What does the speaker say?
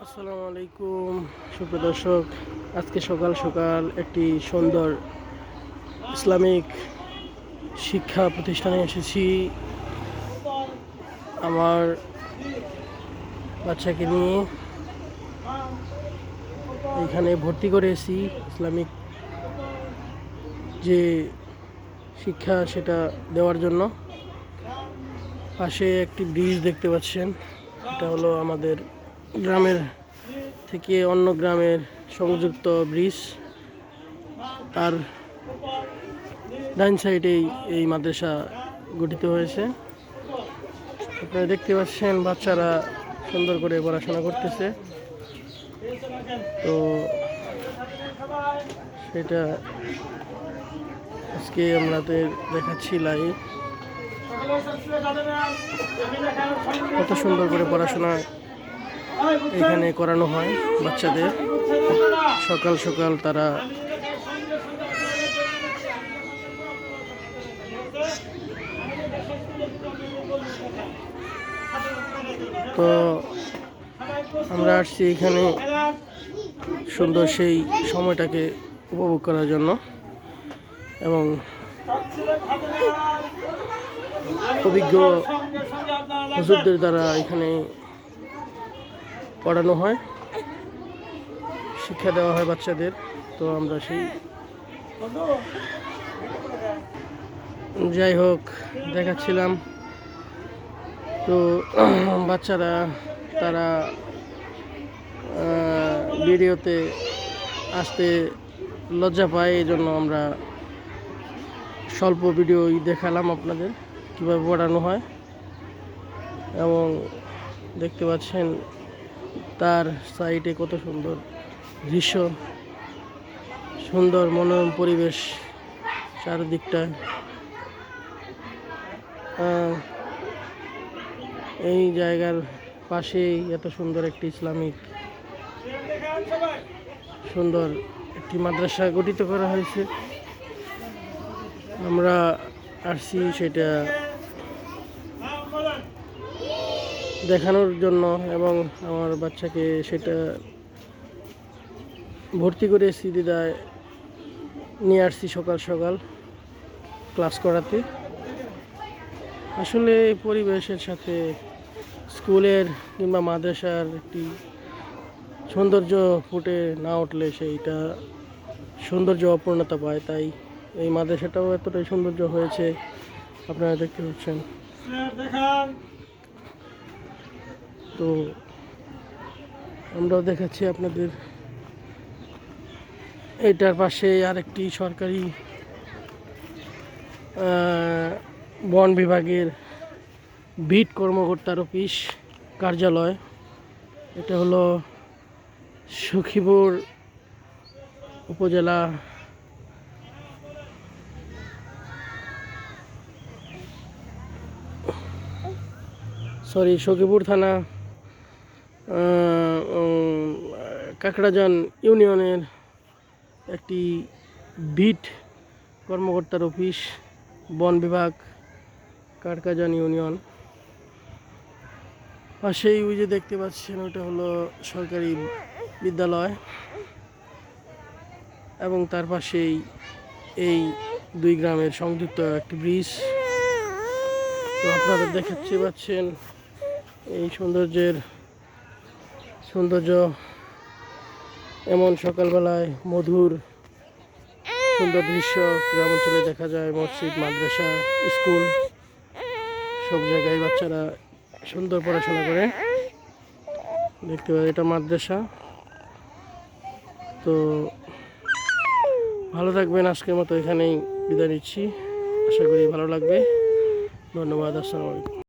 আসসালামু আলাইকুম সুপ্রিয় দর্শক, আজকে সকাল সকাল একটি সুন্দর ইসলামিক শিক্ষা প্রতিষ্ঠানে এসেছি আমার বাচ্চাকে নিয়ে। এখানে ভর্তি করেছি ইসলামিক যে শিক্ষা সেটা দেওয়ার জন্য। পাশে একটি ব্রিজ দেখতে পাচ্ছেন, এটা হলো আমাদের গ্রামের থেকে অন্য গ্রামের সংযুক্ত ব্রিজ। তার ডাইন সাইডেই এই মাদ্রাসা গঠিত হয়েছে। আপনারা দেখতে পাচ্ছেন বাচ্চারা সুন্দর করে পড়াশোনা করতেছে, তো সেটা আজকে আমাদের দেখাচ্ছি লাইভ। কত সুন্দর করে পড়াশোনা এখানে করানো হয় বাচ্চাদের। সকাল সকাল তারা তো আমরা আসছি এখানে সুন্দর সেই সময়টাকে উপভোগ করার জন্য, এবং অভিজ্ঞ হুজুরদের দ্বারা এখানে পড়ানো হয়, শিক্ষা দেওয়া হয় বাচ্চাদের। তো আমরা সেই যাই হোক দেখাচ্ছিলাম। তো বাচ্চারা তারা ভিডিওতে আসতে লজ্জা পায়, এই জন্য আমরা স্বল্প ভিডিওই দেখালাম আপনাদের কীভাবে পড়ানো হয়। এবং দেখতে পাচ্ছেন তার সাইডে কত সুন্দর দৃশ্য, সুন্দর মনোরম পরিবেশ চারদিকটা। এই জায়গার পাশেই এত সুন্দর একটি ইসলামিক সুন্দর একটি মাদ্রাসা গঠিত করা হয়েছে। আমরা আসছি সেটা দেখানোর জন্য, এবং আমার বাচ্চাকে সেটা ভর্তি করে সিদিদায় নিয়ে আসছি সকাল সকাল ক্লাস করাতে। আসলে পরিবেশের সাথে স্কুলের কিংবা মাদ্রাসার একটি সৌন্দর্য ফুটে না উঠলে সেইটা সৌন্দর্য অপূর্ণতা পায়। তাই এই মাদ্রাসাটাও এতটাই সৌন্দর্য হয়েছে, আপনারা দেখতে পাচ্ছেন। তো আমরাও দেখাচ্ছি আপনাদের। এটার পাশে আরেকটি সরকারি বন বিভাগের বিট কর্মকর্তার অফিস কার্যালয়। এটা হলো সখীপুর উপজেলা সখীপুর থানা কাকড়াজান ইউনিয়নের একটি বিট কর্মকর্তার অফিস, বন বিভাগ, কাকড়াজান ইউনিয়ন। পাশেই ওই যে দেখতে পাচ্ছেন ওটা হলো সরকারি বিদ্যালয়, এবং তার পাশেই এই দুই গ্রামের সংযুক্ত একটি ব্রিজ। তো আপনারা দেখাচ্ছি পাচ্ছেন এই সৌন্দর্য এমন সকালবেলায় মধুর সুন্দর দৃশ্য গ্রাম অঞ্চলে দেখা যায়। মসজিদ, মাদ্রাসা, স্কুল সব জায়গায় বাচ্চারা সুন্দর পড়াশোনা করে। দেখতে পাই এটা মাদ্রাসা। তো ভালো থাকবেন, আজকের মতো এখানেই বিদায় নিচ্ছি। আশা করি ভালো লাগবে। ধন্যবাদ। আসসালামু আলাইকুম।